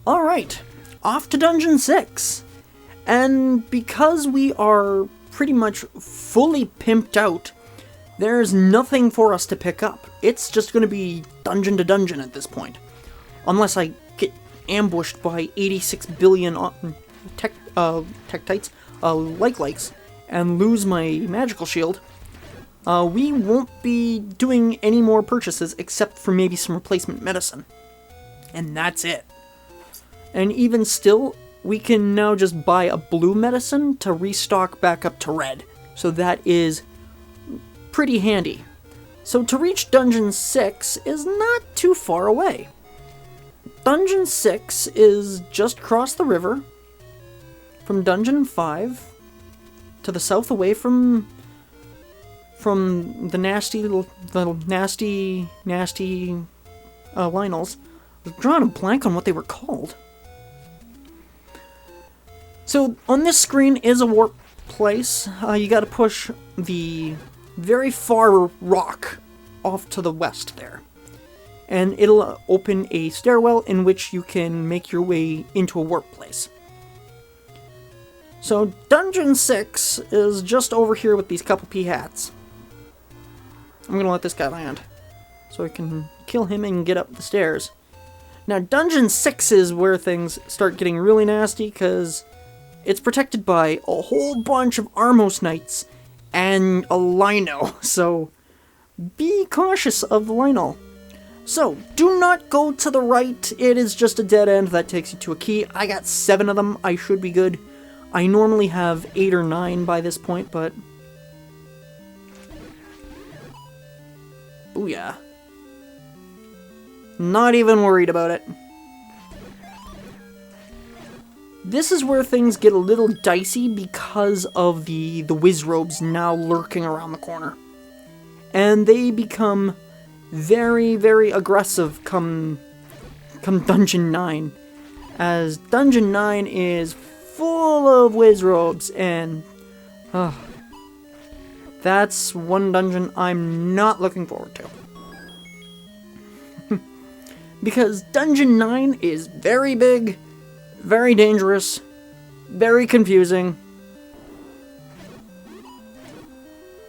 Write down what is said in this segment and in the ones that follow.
Alright, off to Dungeon 6. And because we are pretty much fully pimped out, there's nothing for us to pick up. It's just going to be dungeon to dungeon at this point. Unless I get ambushed by 86 billion Tektites, likes, and lose my magical shield. We won't be doing any more purchases except for maybe some replacement medicine. And that's it. And even still, we can now just buy a blue medicine to restock back up to red. So that is pretty handy. So to reach Dungeon 6 is not too far away. Dungeon 6 is just across the river from Dungeon 5 to the south away from the nasty Lionels. I was drawing a blank on what they were called. So on this screen is a warp place. You gotta push the very far rock off to the west there. And it'll open a stairwell in which you can make your way into a warp place. So Dungeon 6 is just over here with these couple pea hats. I'm gonna let this guy land so I can kill him and get up the stairs. Now Dungeon 6 is where things start getting really nasty because it's protected by a whole bunch of Armos Knights and a Lino, so be cautious of the Lino. So, do not go to the right, it is just a dead end that takes you to a key. I got 7 of them, I should be good. I normally have 8 or 9 by this point, but... Booyah. Not even worried about it. This is where things get a little dicey because of the Wizrobes now lurking around the corner. And they become very, very aggressive come Dungeon 9. As Dungeon 9 is full of Wizrobes, and that's one dungeon I'm not looking forward to. Because Dungeon 9 is very big, very dangerous, very confusing.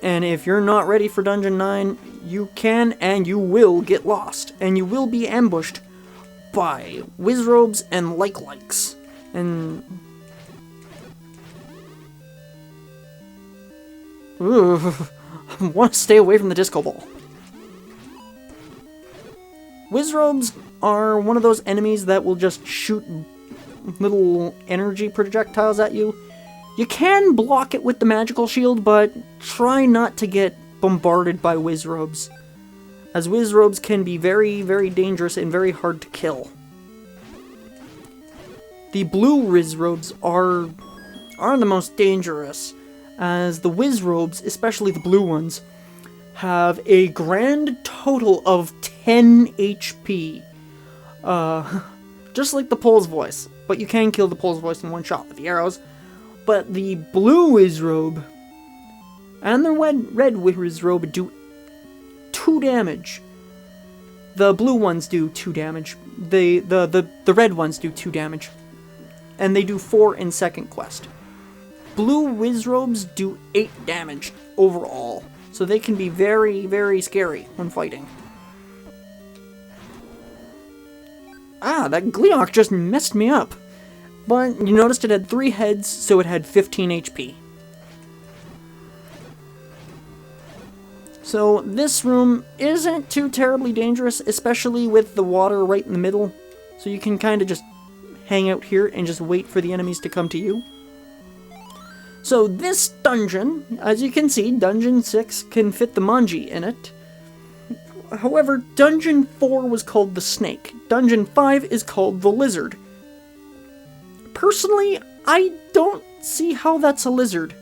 And if you're not ready for Dungeon 9, you can and you will get lost. And you will be ambushed by Wizrobes and likes. And... Ooh, I want to stay away from the disco ball. Wizrobes are one of those enemies that will just shoot little energy projectiles at you. You can block it with the magical shield, but try not to get bombarded by Wizrobes, as Wizrobes can be very, very dangerous and very hard to kill. The blue Wizrobes are the most dangerous, as the Wizrobes, especially the blue ones, have a grand total of 10 HP. Just like the Pole's Voice, but you can kill the Pole's Voice in one shot with the arrows. But the blue Wizrobe and the red Wizrobe do 2 damage. The blue ones do 2 damage. The red ones do 2 damage. And they do 4 in second quest. Blue Wizrobes do 8 damage overall. So they can be very, very scary when fighting. Ah, that Gleeok just messed me up. But you noticed it had 3 heads, so it had 15 HP. So this room isn't too terribly dangerous, especially with the water right in the middle. So you can kind of just hang out here and just wait for the enemies to come to you. So this dungeon, as you can see, Dungeon 6 can fit the Manji in it. However, Dungeon 4 was called the Snake. Dungeon 5 is called the Lizard. Personally, I don't see how that's a lizard.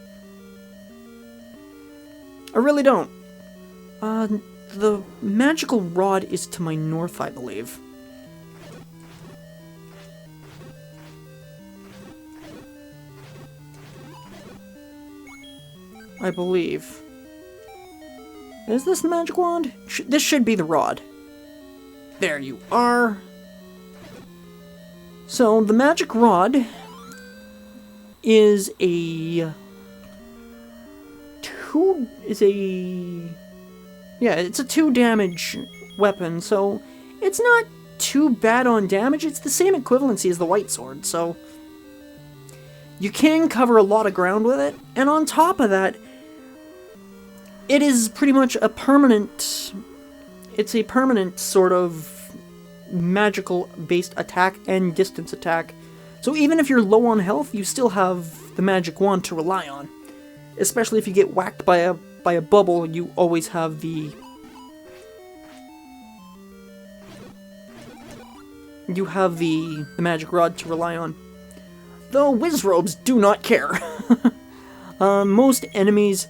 I really don't. The magical rod is to my north, I believe. I believe. Is this the magic wand? This should be the rod. There you are. So, the magic rod is a... it's a 2 damage weapon, so it's not too bad on damage. It's the same equivalency as the white sword, so you can cover a lot of ground with it. And on top of that, it is pretty much a permanent... It's a permanent sort of magical-based attack and distance attack. So even if you're low on health, you still have the magic wand to rely on. Especially if you get whacked by a bubble, you always have the... You have the magic rod to rely on. Though Wizrobes do not care. Most enemies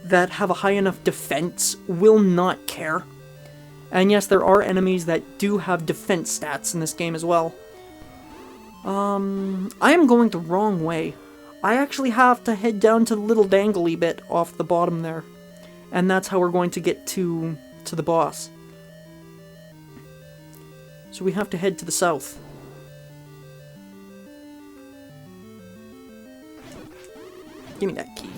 that have a high enough defense will not care. And yes, there are enemies that do have defense stats in this game as well. I am going the wrong way. I actually have to head down to the little dangly bit off the bottom there. And that's how we're going to get to the boss. So we have to head to the south. Give me that key.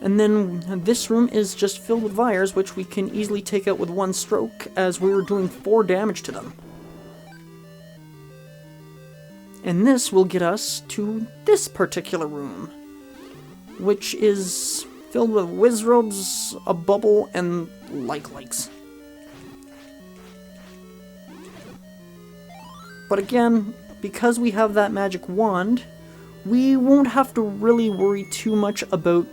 And then this room is just filled with Vires, which we can easily take out with one stroke, as we're doing 4 damage to them. And this will get us to this particular room, which is filled with Wizrobes, a bubble, and likes. But again, because we have that magic wand, we won't have to really worry too much about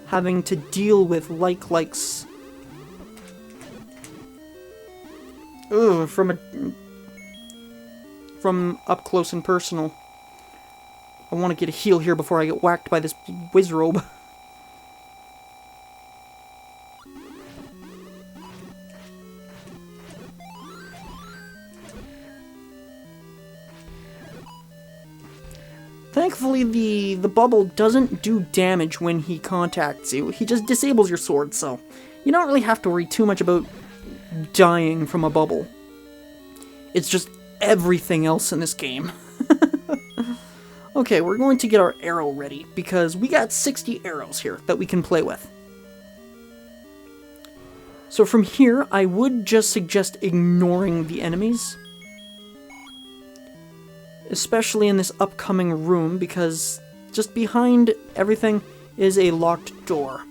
having to deal with likes. Ugh, from up close and personal. I want to get a heal here before I get whacked by this Wizrobe. Thankfully, the bubble doesn't do damage when he contacts you. He just disables your sword, so you don't really have to worry too much about dying from a bubble. It's just everything else in this game. Okay, we're going to get our arrow ready, because we got 60 arrows here that we can play with. So from here, I would just suggest ignoring the enemies. Especially in this upcoming room, because just behind everything is a locked door.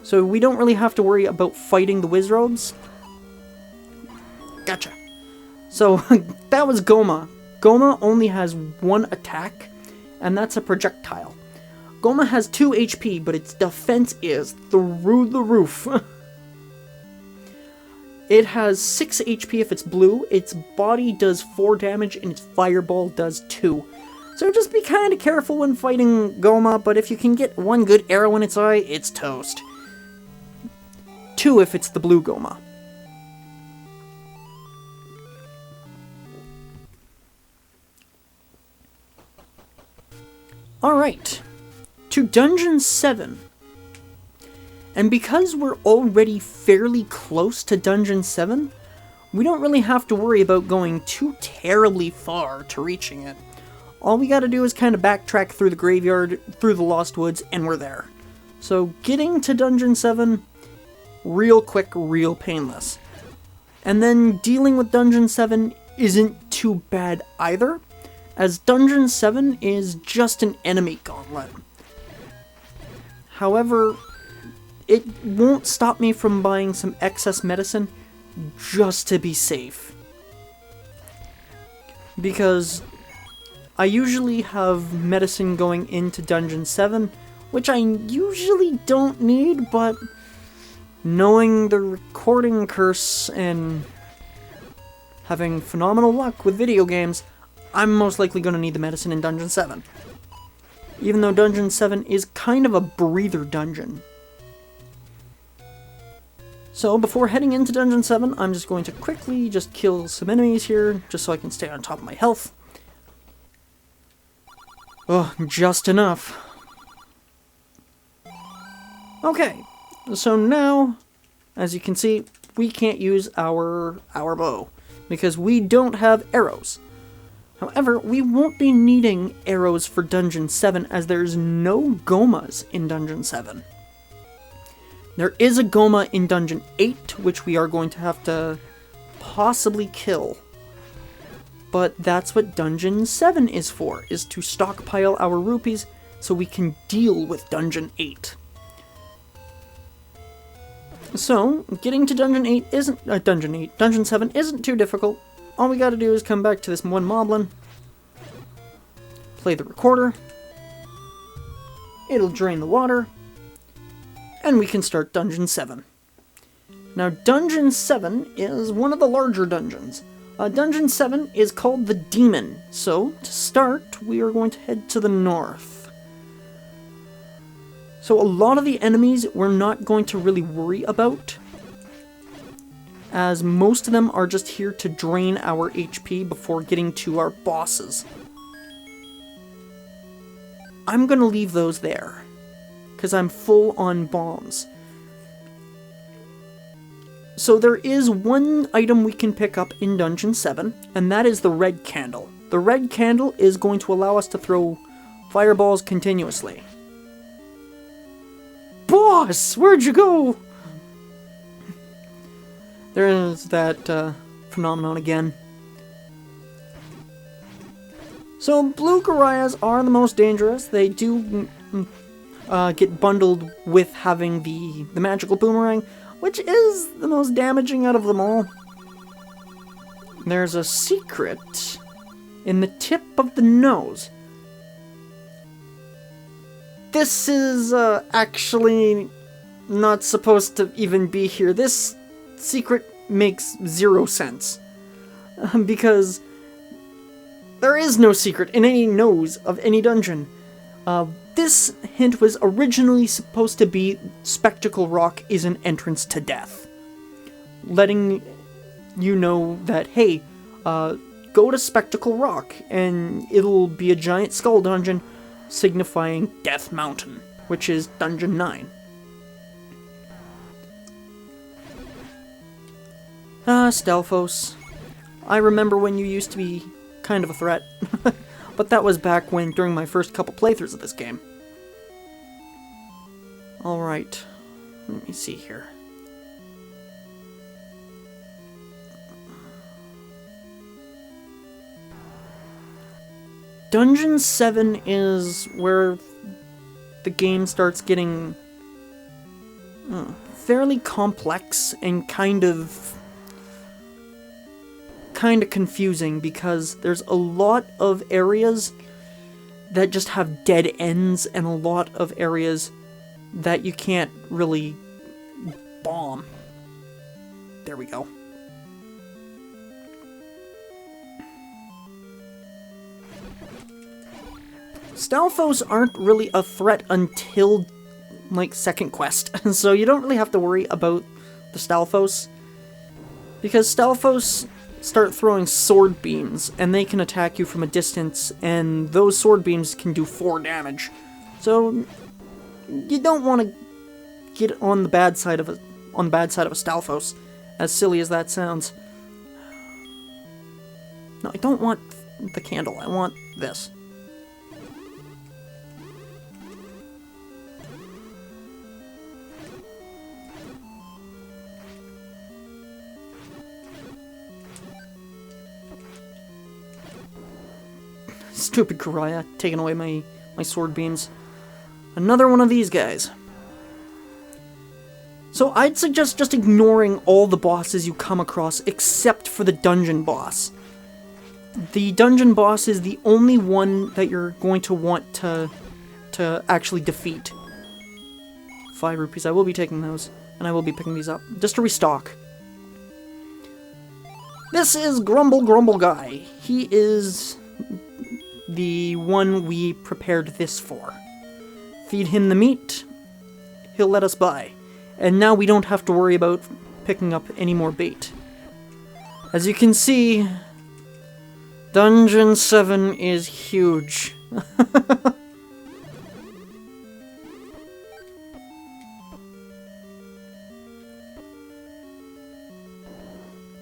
So we don't really have to worry about fighting the Wizrobes. Gotcha. So that was Goma. Goma only has 1 attack, and that's a projectile. Goma has 2 HP, but its defense is through the roof. It has 6 HP if it's blue, its body does 4 damage, and its fireball does 2. So just be kind of careful when fighting Goma, but if you can get 1 good arrow in its eye, it's toast. 2 if it's the blue Goma. Alright, to Dungeon 7. And because we're already fairly close to Dungeon 7, we don't really have to worry about going too terribly far to reaching it. All we gotta do is kind of backtrack through the graveyard, through the Lost Woods, and we're there. So getting to Dungeon 7, real quick, real painless. And then dealing with Dungeon 7 isn't too bad either, as Dungeon 7 is just an enemy gauntlet. However, it won't stop me from buying some excess medicine just to be safe. Because I usually have medicine going into Dungeon 7, which I usually don't need, but knowing the recording curse and having phenomenal luck with video games, I'm most likely going to need the medicine in Dungeon 7. Even though Dungeon 7 is kind of a breather dungeon. So before heading into Dungeon 7, I'm just going to quickly just kill some enemies here, just so I can stay on top of my health. Oh, just enough. Okay, so now, as you can see, we can't use our bow, because we don't have arrows. However, we won't be needing arrows for Dungeon 7 as there's no Gomas in Dungeon 7. There is a Goma in Dungeon 8, which we are going to have to possibly kill. But that's what Dungeon 7 is for, is to stockpile our rupees so we can deal with Dungeon 8. So, getting to Dungeon 8 isn't... Dungeon 7 isn't too difficult. All we gotta do is come back to this one moblin, play the recorder, it'll drain the water, and we can start Dungeon 7. Now, Dungeon 7 is one of the larger dungeons. Dungeon 7 is called the Demon, so to start, we are going to head to the north. So a lot of the enemies we're not going to really worry about, as most of them are just here to drain our HP before getting to our bosses. I'm going to leave those there, because I'm full on bombs. So there is one item we can pick up in Dungeon 7, and that is the red candle. The red candle is going to allow us to throw fireballs continuously. Boss! Where'd you go? There's that phenomenon again. So blue Gorias are the most dangerous. They do get bundled with having the magical boomerang, which is the most damaging out of them all. There's a secret in the tip of the nose. This is actually not supposed to even be here. This secret makes 0 sense. Because there is no secret in any nose of any dungeon. This hint was originally supposed to be Spectacle Rock is an entrance to death. Letting you know that, hey, go to Spectacle Rock and it'll be a giant skull dungeon signifying Death Mountain, which is Dungeon 9. Stelphos. I remember when you used to be kind of a threat. But that was back when, during my first couple playthroughs of this game. Alright, let me see here. Dungeon 7 is where the game starts getting fairly complex and kind of confusing, because there's a lot of areas that just have dead ends and a lot of areas that you can't really bomb. There we go. Stalfos aren't really a threat until, like, second quest, so you don't really have to worry about the Stalfos, because Stalfos start throwing sword beams, and they can attack you from a distance, and those sword beams can do 4 damage. So you don't want to get on the bad side of a Stalfos, as silly as that sounds. No, I don't want the candle. I want this. Stupid Karaya, taking away my sword beams. Another one of these guys. So I'd suggest just ignoring all the bosses you come across except for the dungeon boss. The dungeon boss is the only one that you're going to want to actually defeat. 5 rupees, I will be taking those, and I will be picking these up, just to restock. This is Grumble Guy. He is the one we prepared this for. Feed him the meat, he'll let us buy. And now we don't have to worry about picking up any more bait. As you can see, Dungeon 7 is huge.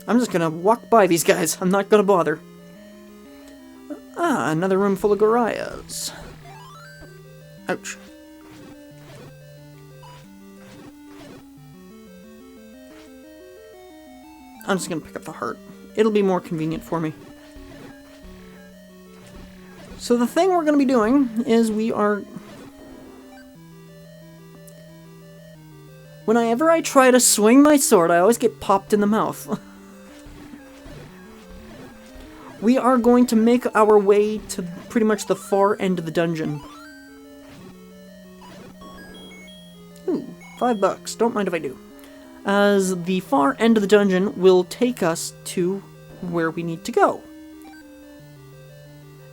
I'm just gonna walk by these guys. I'm not gonna bother. Ah, another room full of Gorias. Ouch. I'm just gonna pick up the heart. It'll be more convenient for me. So the thing we're gonna be doing is we are... Whenever I try to swing my sword, I always get popped in the mouth. We are going to make our way to pretty much the far end of the dungeon. Ooh, $5. Don't mind if I do. As the far end of the dungeon will take us to where we need to go.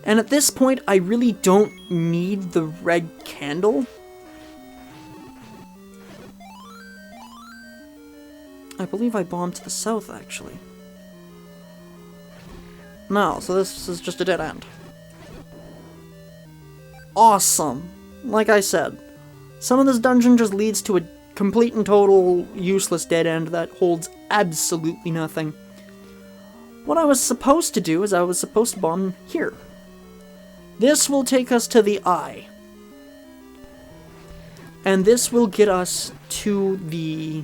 And at this point, I really don't need the red candle. I believe I bombed to the south, actually. No, so this is just a dead end. Awesome! Like I said, some of this dungeon just leads to a complete and total useless dead end that holds absolutely nothing. What I was supposed to do is I was supposed to bomb here. This will take us to the eye. And this will get us to the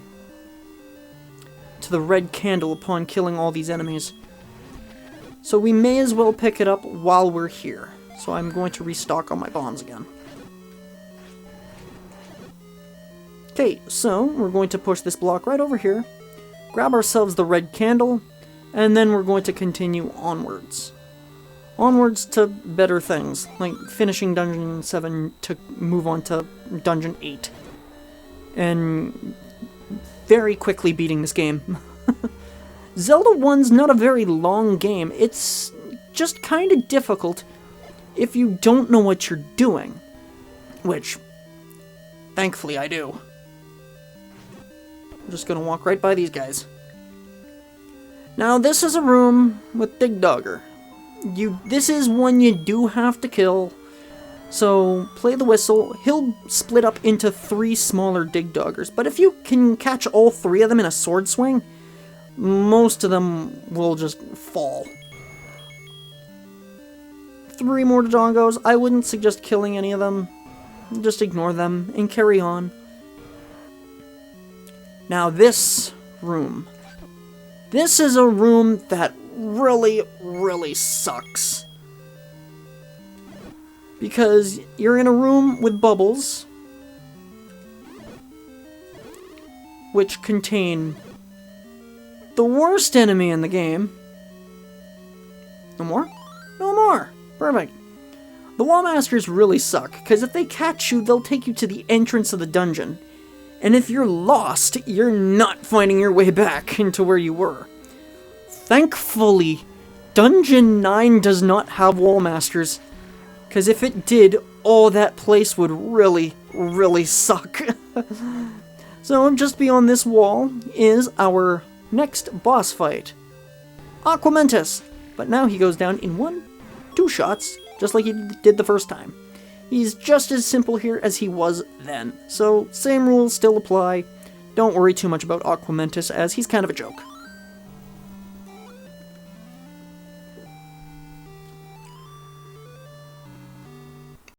red candle upon killing all these enemies. So we may as well pick it up while we're here. So I'm going to restock on my bombs again. Okay, so we're going to push this block right over here, grab ourselves the red candle, and then we're going to continue onwards. Onwards to better things, like finishing Dungeon 7 to move on to Dungeon 8. And very quickly beating this game. Zelda 1's not a very long game. It's just kind of difficult if you don't know what you're doing. Which, thankfully, I do. I'm just gonna walk right by these guys. Now, this is a room with Dig Dogger. This is one you do have to kill. So, play the whistle. He'll split up into 3 smaller Dig Doggers. But if you can catch all 3 of them in a sword swing, most of them will just fall. 3 more Dodongos. I wouldn't suggest killing any of them. Just ignore them and carry on. Now this room. This is a room that really, really sucks. Because you're in a room with bubbles, which contain the worst enemy in the game. No more? No more! Perfect. The Wall Masters really suck, because if they catch you, they'll take you to the entrance of the dungeon. And if you're lost, you're not finding your way back into where you were. Thankfully, Dungeon 9 does not have Wall Masters, because if it did, oh, that place would really, really suck. So, just beyond this wall is our next boss fight. Aquamentus! But now he goes down in 1-2 shots, just like he did the first time. He's just as simple here as he was then. So, same rules still apply. Don't worry too much about Aquamentus, as he's kind of a joke.